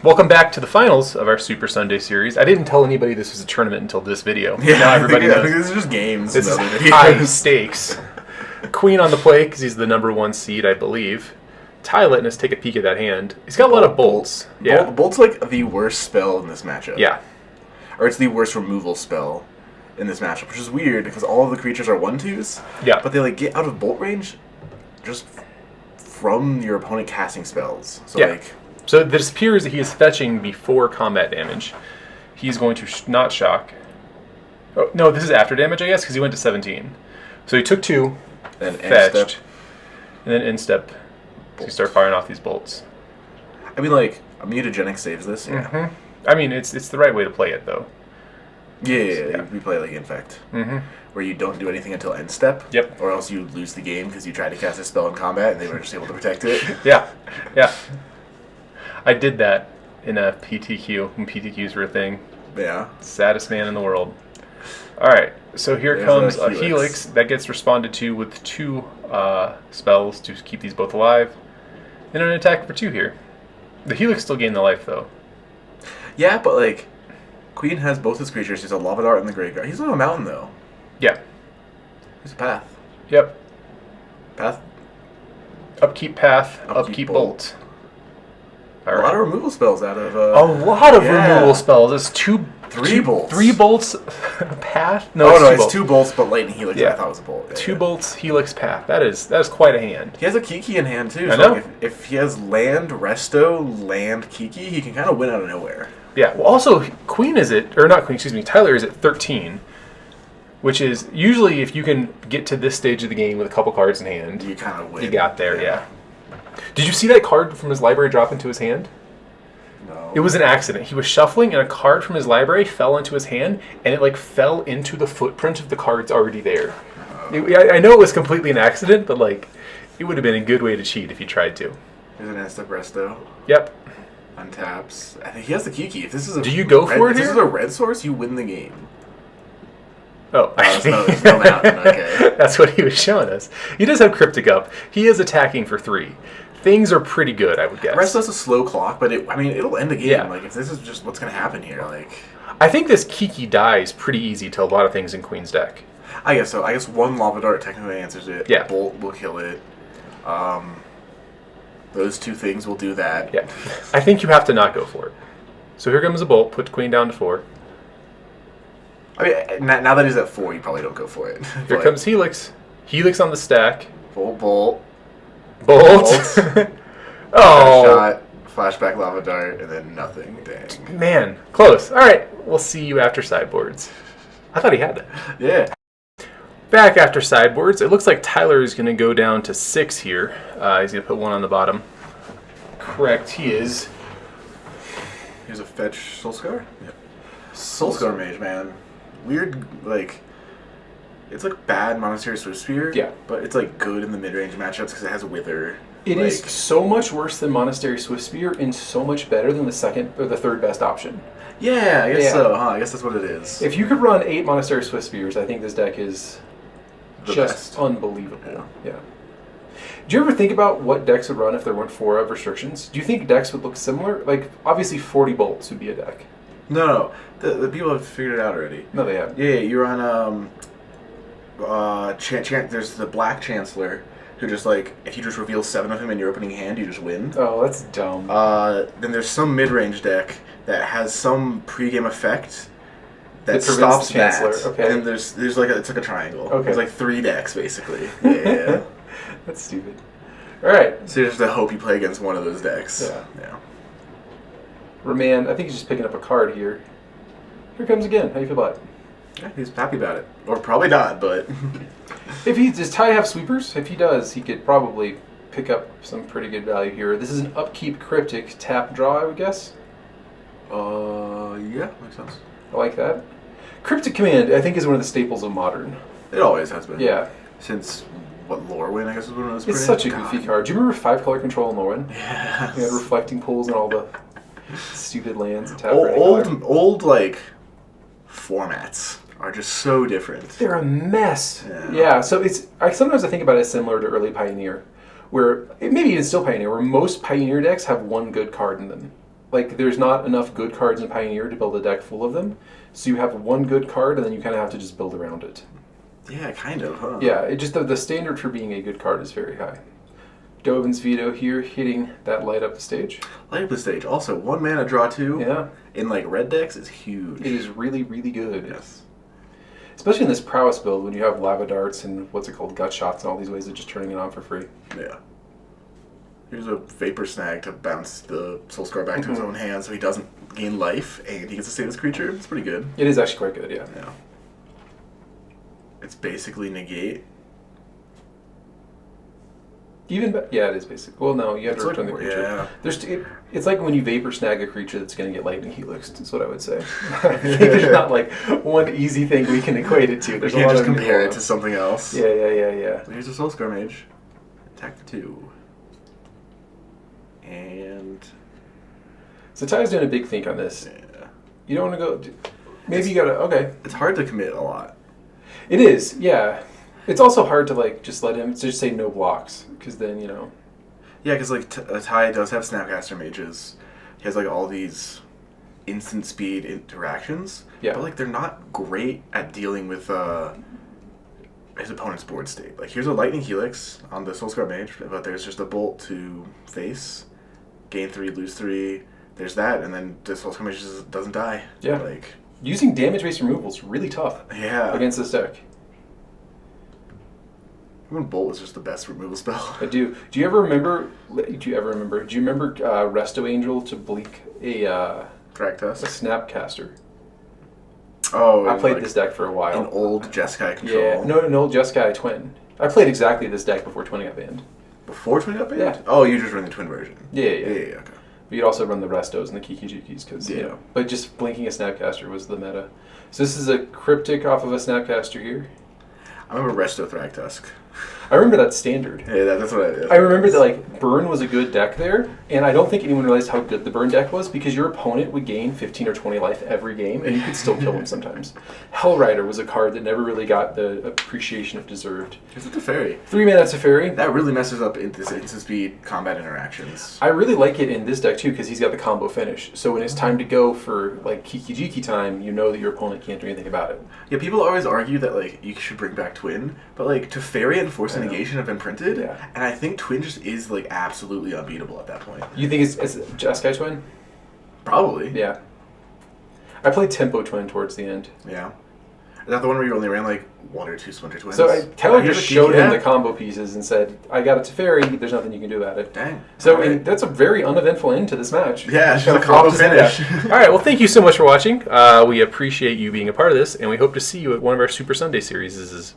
Welcome back to the finals of our Super Sunday series. I didn't tell anybody this was a tournament until this video. Yeah, now everybody knows. This is just games. This is high stakes. Queen on the play because he's the #1 seed, I believe. Ty letting us take a peek at that hand. He's got a lot of bolts. Yeah, Bolt's like the worst spell in this matchup. Yeah. Or it's the worst removal spell in this matchup, which is weird because all of the creatures are 1/2s. Yeah. But they like get out of bolt range just from your opponent casting spells. So yeah. So this appears that he is fetching before combat damage. He's going to not shock. Oh, no, this is after damage, I guess, because he went to 17. So he took 2, then fetched, and then instep. So you start firing off these bolts. I mean, like, a Mutagenic saves this. Yeah. Mm-hmm. I mean, it's the right way to play it, though. Yeah. We play like Infect, where you don't do anything until end step. Yep. Or else you lose the game because you tried to cast a spell in combat and they were just able to protect it. Yeah. I did that in a PTQ when PTQs were a thing. Yeah. Saddest man in the world. All right, so here comes a Helix that gets responded to with 2 spells to keep these both alive, and an attack for 2 here. The Helix still gained the life though. Yeah, but like, Queen has both his creatures. He's a Lava Dart in the graveyard. He's on a mountain though. Yeah. He's a path. Yep. Path. Upkeep path. Upkeep bolt. A lot of removal spells out of. A lot of removal spells. It's 3 bolts. 3 bolts. Path. No, it's 2 bolts, but Lightning Helix. Yeah. I thought it was a bolt. 2 bolts. Helix path. That is quite a hand. He has a Kiki in hand too. I so know. Like if he has land Resto, land Kiki, he can kind of win out of nowhere. Yeah. Well, also Queen is at, or not Queen. Excuse me. Tyler is at 13. Which is usually if you can get to this stage of the game with a couple cards in hand, you kind of win. You got there, yeah. Did you see that card from his library drop into his hand? No. It was an accident. He was shuffling and a card from his library fell into his hand and it like fell into the footprint of the cards already there. I know it was completely an accident, but like it would have been a good way to cheat if you tried to. There's an Estep Resto. Yep. Untaps. I think he has the Kiki. If this is Do you go for it if here? This is a red source, you win the game. Oh, it's no mountain. Okay. That's what he was showing us. He does have Cryptic up. He is attacking for 3. Things are pretty good, I would guess. Rest does a slow clock, but it'll end the game. Yeah. Like if this is just what's going to happen here, like. I think this Kiki dies pretty easy to a lot of things in Queen's deck. I guess so. I guess 1 Lava Dart technically answers it. Yeah. Bolt will kill it. Those 2 things will do that. Yeah. I think you have to not go for it. So here comes a Bolt. Put Queen down to 4. I mean, now that he's at 4, you probably don't go for it. Here comes Helix. Helix on the stack. Bolt. Bolt. Oh. Shot, flashback Lava Dart, and then nothing. Dang. Man, close. All right, we'll see you after sideboards. I thought he had that. Yeah. Back after sideboards, it looks like Tyler is going to go down to 6 here. He's going to put 1 on the bottom. Correct, he is. Here's a fetch Soul-Scar? Yeah. Soul-Scar Mage, man. Weird, like, it's like bad Monastery Swiftspear. Yeah. But it's like good in the mid-range matchups because it has Wither. It is so much worse than Monastery Swiftspear and so much better than the second or the third best option. Yeah, I guess so, huh? I guess that's what it is. If you could run 8 Monastery Swiftspears, I think this deck is the just best. Unbelievable. Yeah. Do you ever think about what decks would run if there weren't 4 of restrictions? Do you think decks would look similar? Like, obviously 40 bolts would be a deck. No. The people have figured it out already. No, they have. Yeah, you're on there's the Black Chancellor, who just like if you just reveal 7 of him in your opening hand, you just win. Oh, that's dumb. Then there's some mid-range deck that has some pre-game effect that stops stops the Chancellor. that. Okay. And then there's like it's like a triangle. Okay. There's like 3 decks basically. Yeah. That's stupid. All right. So you just have to hope you play against one of those decks. Yeah. Remand. I think he's just picking up a card here. Here comes again. How do you feel about it? Yeah, he's happy about it. Or probably not, but... Does Ty have sweepers? If he does, he could probably pick up some pretty good value here. This is an upkeep cryptic tap draw, I would guess. Yeah, makes sense. I like that. Cryptic Command, I think, is one of the staples of Modern. It always has been. Yeah. Since, Lorwyn, I guess is when it was It's such a goofy card. Do you remember 5-color control in Lorwyn? Yes. You had reflecting pools and all the stupid lands. Old, like, formats are just so different. They're a mess. Yeah, so sometimes I think about it as similar to early Pioneer, where, maybe even still Pioneer, where most Pioneer decks have 1 good card in them. like there's not enough good cards in Pioneer to build a deck full of them. So you have one good card, and then you kind of have to just build around it. Yeah, kind of, huh? Yeah, it just the standard for being a good card is very high. Dovin's Veto here, hitting that light up the stage. Light up the stage. Also, 1 mana draw 2. Yeah. In like red decks is huge. It is really, really good. Yes. Especially in this Prowess build when you have Lava Darts and what's it called, Gut Shots and all these ways of just turning it on for free. Yeah. Here's a Vapor Snag to bounce the Soul-Scar back to his own hand so he doesn't gain life and he gets to save his creature. It's pretty good. It is actually quite good, yeah. Yeah. It's basically negate. Yeah, it is basically. Well, no, you have to return the creature. Yeah. It's like when you Vapor Snag a creature that's going to get Lightning Helix. That's what I would say. I think there's not like one easy thing we can equate it to. There's you can't just compare it to something else. Yeah. Here's a Soul-Scar Mage. Attack for 2. And... So Ty's doing a big think on this. Yeah. You don't want to go... Maybe you got to... Okay. It's hard to commit a lot. It is, yeah. It's also hard to like just let him just say no blocks because then Yeah, because like Ty does have Snapcaster Mages. He has like all these instant speed interactions. Yeah. But like they're not great at dealing with his opponent's board state. Like here's a Lightning Helix on the Soul-Scar Mage, but there's just a Bolt to face, gain 3, lose 3. There's that, and then the Soul-Scar Mage just doesn't die. Yeah. Like using damage-based removal is really tough. Yeah. Against this deck. When Bolt was just the best removal spell. I do. Do you ever remember? Do you remember Resto Angel to blink a Snapcaster? Oh, I played this deck for a while. An old Jeskai control. Yeah, no, an old Jeskai twin. I played exactly this deck before Twin got banned. Before Twin got banned? Yeah. Oh, you just run the Twin version. Yeah. Okay. But you'd also run the Restos and the KIKI-JIKIs because But just blinking a Snapcaster was the meta. So this is a Cryptic off of a Snapcaster here. I remember Resto Thragtusk. I remember that standard. Yeah, that's what I remember that like Burn was a good deck there, and I don't think anyone realized how good the Burn deck was because your opponent would gain 15 or 20 life every game, and you could still kill him sometimes. Hellrider was a card that never really got the appreciation it deserved. Is it TEFERI? 3 mana TEFERI. That really messes up instant speed combat interactions. I really like it in this deck too because he's got the combo finish. So when it's time to go for like KIKI-JIKI time, you know that your opponent can't do anything about it. Yeah, people always argue that like you should bring back Twin, but like TEFERI and Force Negation have been printed, and I think Twin just is like absolutely unbeatable at that point. You think it's Jeskai Twin? Probably. Yeah. I played Tempo Twin towards the end. Yeah. Is that the one where you only ran like 1 or 2 Splinter Twins? So Tyler just showed him the combo pieces and said, I got a TEFERI, there's nothing you can do about it. Dang. So and that's a very uneventful end to this match. Yeah, it's just a combo finish. Alright, well thank you so much for watching. We appreciate you being a part of this, and we hope to see you at one of our Super Sunday series.